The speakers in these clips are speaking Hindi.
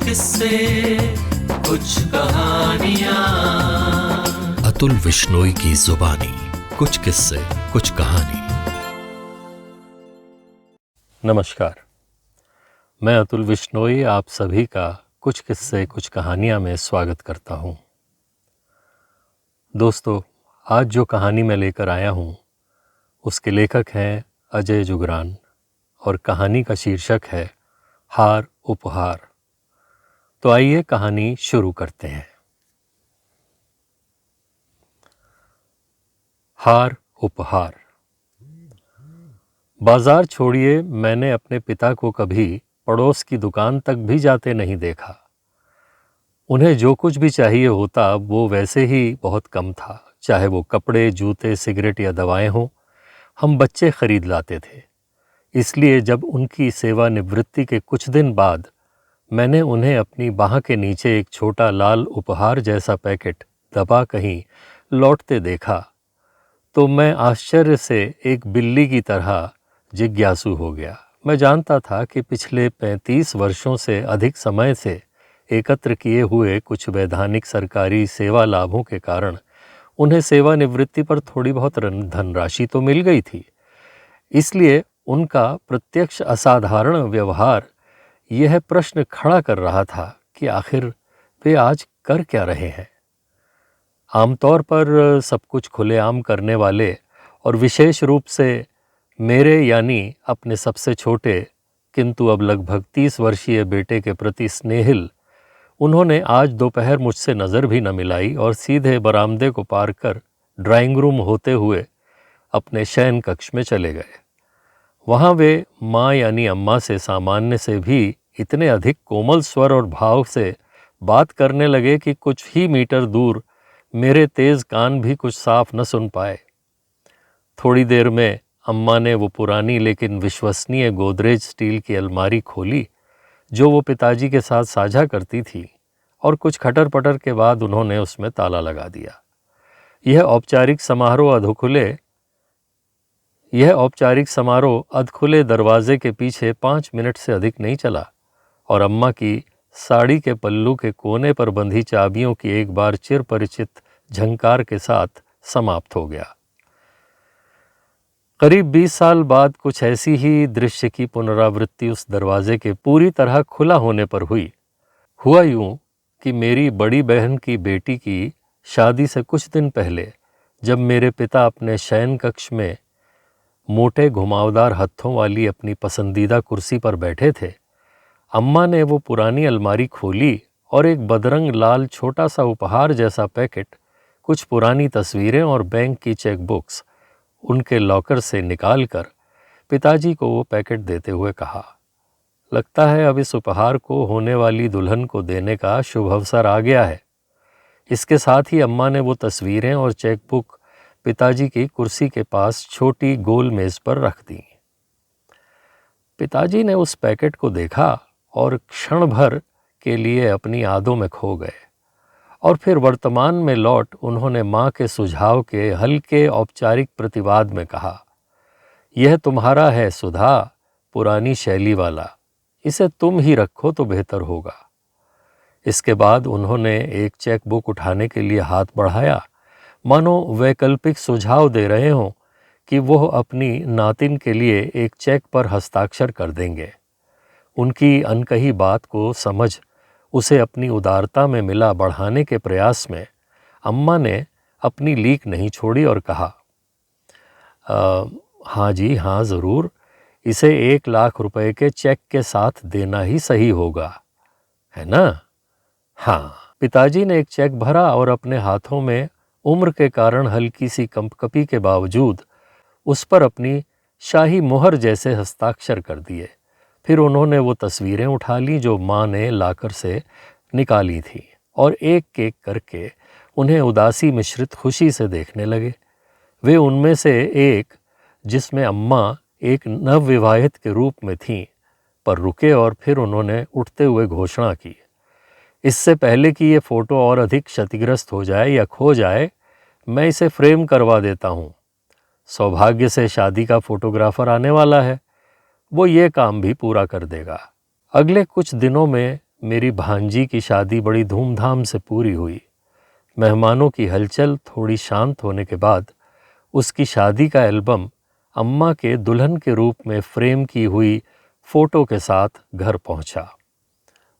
किस्से, कुछ कहानियाँ। अतुल विश्नोई की जुबानी, कुछ किस्से कुछ कहानी। नमस्कार, मैं अतुल विश्नोई आप सभी का कुछ किस्से कुछ कहानियाँ में स्वागत करता हूँ। दोस्तों, आज जो कहानी मैं लेकर आया हूँ उसके लेखक हैं अजय जुगरान और कहानी का शीर्षक है हार उपहार। तो आइए कहानी शुरू करते हैं। हार उपहार। बाजार छोड़िए, मैंने अपने पिता को कभी पड़ोस की दुकान तक भी जाते नहीं देखा। उन्हें जो कुछ भी चाहिए होता वो वैसे ही बहुत कम था। चाहे वो कपड़े, जूते, सिगरेट या दवाएं हों, हम बच्चे खरीद लाते थे। इसलिए जब उनकी सेवानिवृत्ति के कुछ दिन बाद मैंने उन्हें अपनी बाह के नीचे एक छोटा लाल उपहार जैसा पैकेट दबा कहीं लौटते देखा तो मैं आश्चर्य से एक बिल्ली की तरह जिज्ञासु हो गया। मैं जानता था कि पिछले 35 वर्षों से अधिक समय से एकत्र किए हुए कुछ वैधानिक सरकारी सेवा लाभों के कारण उन्हें सेवानिवृत्ति पर थोड़ी बहुत धनराशि तो मिल गई थी। इसलिए उनका प्रत्यक्ष असाधारण व्यवहार यह प्रश्न खड़ा कर रहा था कि आखिर वे आज कर क्या रहे हैं। आमतौर पर सब कुछ खुलेआम करने वाले और विशेष रूप से मेरे यानी अपने सबसे छोटे किंतु अब लगभग 30 वर्षीय बेटे के प्रति स्नेहिल, उन्होंने आज दोपहर मुझसे नज़र भी न मिलाई और सीधे बरामदे को पार कर ड्राइंग रूम होते हुए अपने शयन कक्ष में चले गए। वहाँ वे माँ यानी अम्मा से सामान्य से भी इतने अधिक कोमल स्वर और भाव से बात करने लगे कि कुछ ही मीटर दूर मेरे तेज़ कान भी कुछ साफ न सुन पाए। थोड़ी देर में अम्मा ने वो पुरानी लेकिन विश्वसनीय गोदरेज स्टील की अलमारी खोली जो वो पिताजी के साथ साझा करती थी और कुछ खटर पटर के बाद उन्होंने उसमें ताला लगा दिया। यह औपचारिक समारोह अधखुले दरवाजे के पीछे 5 मिनट से अधिक नहीं चला और अम्मा की साड़ी के पल्लू के कोने पर बंधी चाबियों की एक बार चिर परिचित झंकार के साथ समाप्त हो गया। करीब 20 साल बाद कुछ ऐसी ही दृश्य की पुनरावृत्ति उस दरवाजे के पूरी तरह खुला होने पर हुई। हुआ यूं कि मेरी बड़ी बहन की बेटी की शादी से कुछ दिन पहले जब मेरे पिता अपने शयन कक्ष में मोटे घुमावदार हत्थों वाली अपनी पसंदीदा कुर्सी पर बैठे थे, अम्मा ने वो पुरानी अलमारी खोली और एक बदरंग लाल छोटा सा उपहार जैसा पैकेट, कुछ पुरानी तस्वीरें और बैंक की चेकबुक्स उनके लॉकर से निकालकर पिताजी को वो पैकेट देते हुए कहा, लगता है अब इस उपहार को होने वाली दुल्हन को देने का शुभ अवसर आ गया है। इसके साथ ही अम्मा ने वो तस्वीरें और चेकबुक पिताजी की कुर्सी के पास छोटी गोल मेज पर रख दी। पिताजी ने उस पैकेट को देखा और क्षण भर के लिए अपनी यादों में खो गए और फिर वर्तमान में लौट उन्होंने माँ के सुझाव के हल्के औपचारिक प्रतिवाद में कहा, यह तुम्हारा है सुधा, पुरानी शैली वाला, इसे तुम ही रखो तो बेहतर होगा। इसके बाद उन्होंने एक चेक बुक उठाने के लिए हाथ बढ़ाया, मानो वैकल्पिक सुझाव दे रहे हों कि वह अपनी नातिन के लिए एक चेक पर हस्ताक्षर कर देंगे। उनकी अनकही बात को समझ उसे अपनी उदारता में मिला बढ़ाने के प्रयास में अम्मा ने अपनी लीक नहीं छोड़ी और कहा, हाँ जी हाँ ज़रूर, इसे 1 लाख रुपए के चेक के साथ देना ही सही होगा, है ना? हाँ। पिताजी ने एक चेक भरा और अपने हाथों में उम्र के कारण हल्की सी कंपकपी के बावजूद उस पर अपनी शाही मुहर जैसे हस्ताक्षर कर दिए। फिर उन्होंने वो तस्वीरें उठा लीं जो माँ ने लाकर से निकाली थी और एक एक करके उन्हें उदासी मिश्रित खुशी से देखने लगे। वे उनमें से एक, जिसमें अम्मा एक नवविवाहित के रूप में थीं, पर रुके और फिर उन्होंने उठते हुए घोषणा की, इससे पहले कि ये फ़ोटो और अधिक क्षतिग्रस्त हो जाए या खो जाए, मैं इसे फ्रेम करवा देता हूँ। सौभाग्य से शादी का फोटोग्राफर आने वाला है, वो ये काम भी पूरा कर देगा। अगले कुछ दिनों में मेरी भांजी की शादी बड़ी धूमधाम से पूरी हुई। मेहमानों की हलचल थोड़ी शांत होने के बाद उसकी शादी का एल्बम अम्मा के दुल्हन के रूप में फ्रेम की हुई फ़ोटो के साथ घर पहुंचा।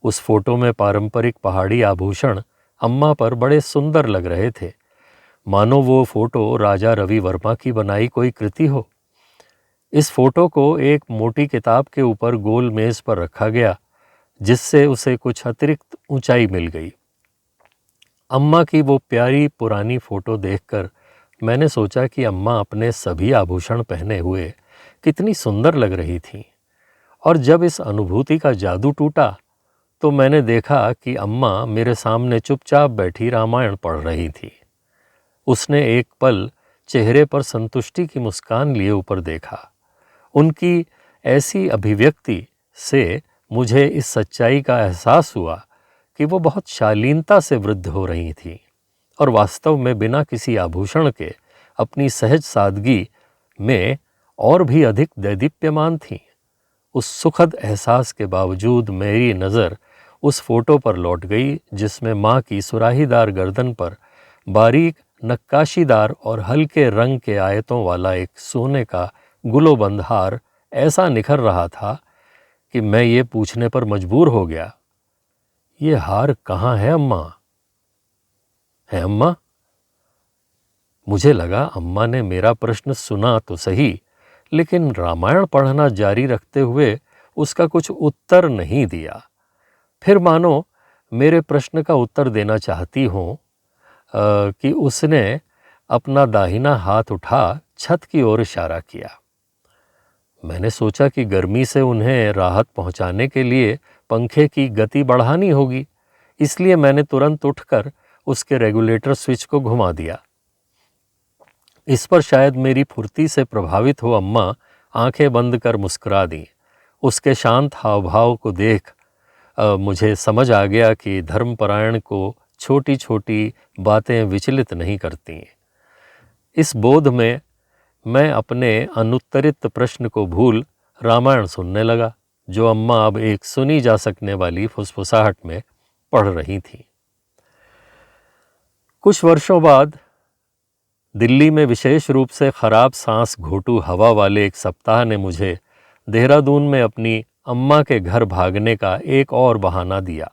उस फोटो में पारंपरिक पहाड़ी आभूषण अम्मा पर बड़े सुंदर लग रहे थे, मानो वो फ़ोटो राजा रवि वर्मा की बनाई कोई कृति हो। इस फोटो को एक मोटी किताब के ऊपर गोल मेज़ पर रखा गया, जिससे उसे कुछ अतिरिक्त ऊंचाई मिल गई। अम्मा की वो प्यारी पुरानी फ़ोटो देखकर मैंने सोचा कि अम्मा अपने सभी आभूषण पहने हुए कितनी सुंदर लग रही थीं। और जब इस अनुभूति का जादू टूटा तो मैंने देखा कि अम्मा मेरे सामने चुपचाप बैठी रामायण पढ़ रही थी। उसने एक पल चेहरे पर संतुष्टि की मुस्कान लिए ऊपर देखा। उनकी ऐसी अभिव्यक्ति से मुझे इस सच्चाई का एहसास हुआ कि वो बहुत शालीनता से वृद्ध हो रही थी और वास्तव में बिना किसी आभूषण के अपनी सहज सादगी में और भी अधिक दैदीप्यमान थीं। उस सुखद एहसास के बावजूद मेरी नज़र उस फोटो पर लौट गई, जिसमें माँ की सुराहीदार गर्दन पर बारीक नक्काशीदार और हल्के रंग के आयतों वाला एक सोने का गुलोबंद हार ऐसा निखर रहा था कि मैं ये पूछने पर मजबूर हो गया, ये हार कहाँ है अम्मा? है अम्मा? मुझे लगा अम्मा ने मेरा प्रश्न सुना तो सही, लेकिन रामायण पढ़ना जारी रखते हुए उसका कुछ उत्तर नहीं दिया। फिर मानो मेरे प्रश्न का उत्तर देना चाहती हों कि उसने अपना दाहिना हाथ उठा छत की ओर इशारा किया। मैंने सोचा कि गर्मी से उन्हें राहत पहुंचाने के लिए पंखे की गति बढ़ानी होगी, इसलिए मैंने तुरंत उठकर उसके रेगुलेटर स्विच को घुमा दिया। इस पर शायद मेरी फुर्ती से प्रभावित हो अम्मा आंखें बंद कर मुस्कुरा दी। उसके शांत हाव भाव को देख मुझे समझ आ गया कि धर्मपरायण को छोटी छोटी बातें विचलित नहीं करती। इस बोध में मैं अपने अनुत्तरित प्रश्न को भूल रामायण सुनने लगा, जो अम्मा अब एक सुनी जा सकने वाली फुसफुसाहट में पढ़ रही थी। कुछ वर्षों बाद दिल्ली में विशेष रूप से खराब सांस घोटू हवा वाले एक सप्ताह ने मुझे देहरादून में अपनी अम्मा के घर भागने का एक और बहाना दिया।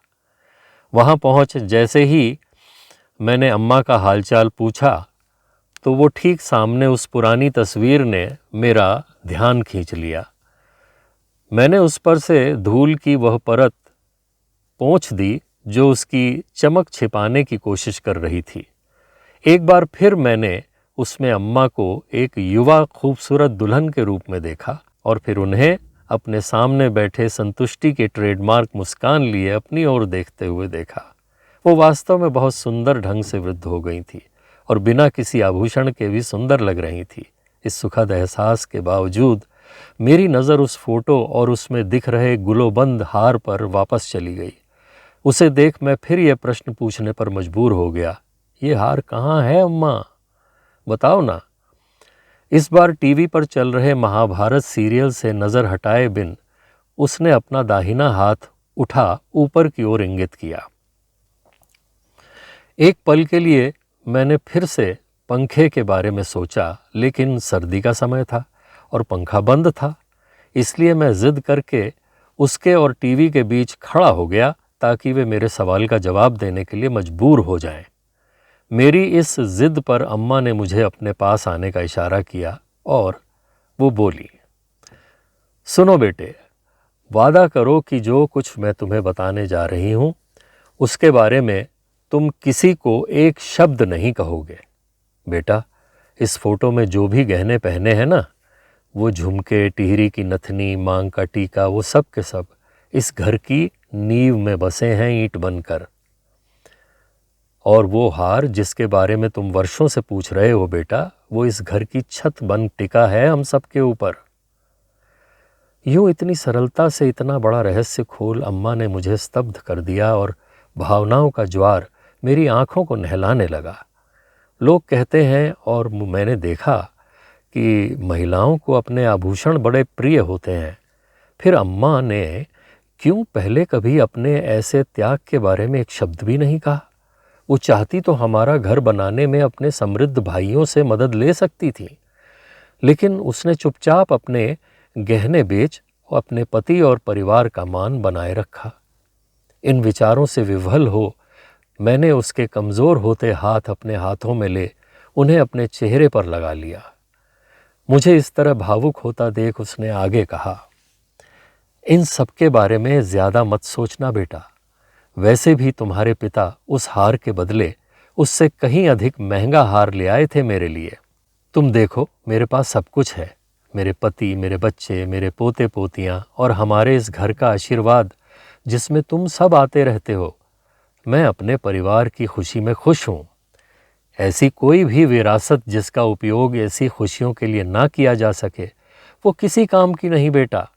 वहाँ पहुँच जैसे ही मैंने अम्मा का हालचाल पूछा तो वो ठीक सामने उस पुरानी तस्वीर ने मेरा ध्यान खींच लिया। मैंने उस पर से धूल की वह परत पोंछ दी जो उसकी चमक छिपाने की कोशिश कर रही थी। एक बार फिर मैंने उसमें अम्मा को एक युवा खूबसूरत दुल्हन के रूप में देखा और फिर उन्हें अपने सामने बैठे संतुष्टि के ट्रेडमार्क मुस्कान लिए अपनी ओर देखते हुए देखा। वो वास्तव में बहुत सुंदर ढंग से वृद्ध हो गई थी और बिना किसी आभूषण के भी सुंदर लग रही थी। इस सुखद एहसास के बावजूद मेरी नज़र उस फोटो और उसमें दिख रहे गुलोबंद हार पर वापस चली गई। उसे देख मैं फिर यह प्रश्न पूछने पर मजबूर हो गया, ये हार कहाँ है अम्मा? बताओ ना। इस बार टीवी पर चल रहे महाभारत सीरियल से नज़र हटाए बिन उसने अपना दाहिना हाथ उठा ऊपर की ओर इंगित किया। एक पल के लिए मैंने फिर से पंखे के बारे में सोचा, लेकिन सर्दी का समय था और पंखा बंद था, इसलिए मैं जिद करके उसके और टीवी के बीच खड़ा हो गया ताकि वे मेरे सवाल का जवाब देने के लिए मजबूर हो जाएं। मेरी इस जिद पर अम्मा ने मुझे अपने पास आने का इशारा किया और वो बोली, सुनो बेटे, वादा करो कि जो कुछ मैं तुम्हें बताने जा रही हूँ उसके बारे में तुम किसी को एक शब्द नहीं कहोगे। बेटा, इस फोटो में जो भी गहने पहने हैं ना, वो झुमके, टिहरी की नथनी, मांग का टीका, वो सब के सब इस घर की नींव में बसे हैं ईंट बनकर। और वो हार जिसके बारे में तुम वर्षों से पूछ रहे हो बेटा, वो इस घर की छत बन टिका है हम सब के ऊपर। यूं इतनी सरलता से इतना बड़ा रहस्य खोल अम्मा ने मुझे स्तब्ध कर दिया और भावनाओं का ज्वार मेरी आंखों को नहलाने लगा। लोग कहते हैं और मैंने देखा कि महिलाओं को अपने आभूषण बड़े प्रिय होते हैं। फिर अम्मा ने क्यों पहले कभी अपने ऐसे त्याग के बारे में एक शब्द भी नहीं कहा? वो चाहती तो हमारा घर बनाने में अपने समृद्ध भाइयों से मदद ले सकती थी, लेकिन उसने चुपचाप अपने गहने बेच अपने पति और परिवार का मान बनाए रखा। इन विचारों से विह्वल हो मैंने उसके कमज़ोर होते हाथ अपने हाथों में ले उन्हें अपने चेहरे पर लगा लिया। मुझे इस तरह भावुक होता देख उसने आगे कहा, इन सब के बारे में ज़्यादा मत सोचना बेटा। वैसे भी तुम्हारे पिता उस हार के बदले उससे कहीं अधिक महंगा हार ले आए थे मेरे लिए। तुम देखो, मेरे पास सब कुछ है, मेरे पति, मेरे बच्चे, मेरे पोते पोतियाँ और हमारे इस घर का आशीर्वाद जिसमें तुम सब आते रहते हो। मैं अपने परिवार की खुशी में खुश हूँ। ऐसी कोई भी विरासत जिसका उपयोग ऐसी खुशियों के लिए ना किया जा सके वो किसी काम की नहीं बेटा।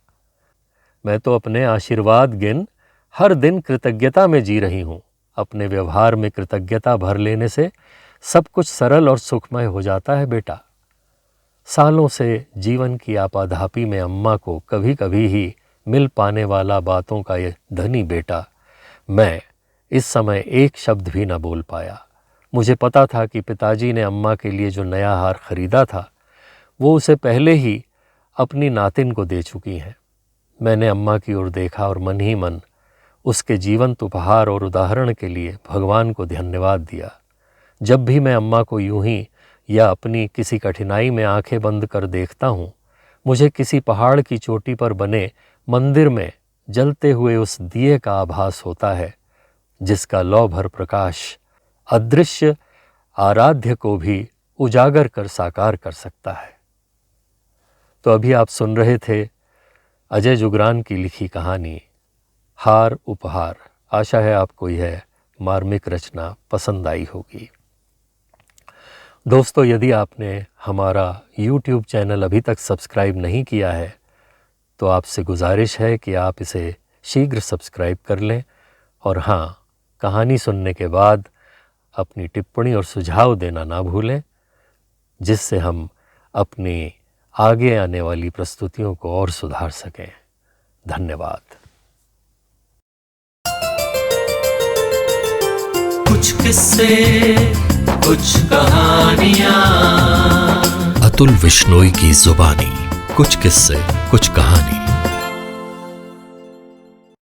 मैं तो अपने आशीर्वाद गिन हर दिन कृतज्ञता में जी रही हूँ। अपने व्यवहार में कृतज्ञता भर लेने से सब कुछ सरल और सुखमय हो जाता है बेटा। सालों से जीवन की आपाधापी में अम्मा को कभी कभी ही मिल पाने वाला बातों का ये धनी बेटा मैं इस समय एक शब्द भी न बोल पाया। मुझे पता था कि पिताजी ने अम्मा के लिए जो नया हार खरीदा था वो उसे पहले ही अपनी नातिन को दे चुकी हैं। मैंने अम्मा की ओर देखा और मन ही मन उसके जीवंत उपहार और उदाहरण के लिए भगवान को धन्यवाद दिया। जब भी मैं अम्मा को यूं ही या अपनी किसी कठिनाई में आंखें बंद कर देखता हूँ, मुझे किसी पहाड़ की चोटी पर बने मंदिर में जलते हुए उस दिए का आभास होता है जिसका लौ भर प्रकाश अदृश्य आराध्य को भी उजागर कर साकार कर सकता है। तो अभी आप सुन रहे थे अजय जुगरान की लिखी कहानी हार उपहार। आशा है आपको यह मार्मिक रचना पसंद आई होगी। दोस्तों, यदि आपने हमारा YouTube चैनल अभी तक सब्सक्राइब नहीं किया है तो आपसे गुजारिश है कि आप इसे शीघ्र सब्सक्राइब कर लें और हाँ, कहानी सुनने के बाद अपनी टिप्पणी और सुझाव देना ना भूलें, जिससे हम अपनी आगे आने वाली प्रस्तुतियों को और सुधार सकें। धन्यवाद। कुछ किस्से, कुछ कहानियाँ। अतुल विश्नोई की जुबानी। कुछ किस्से, कुछ कहानी।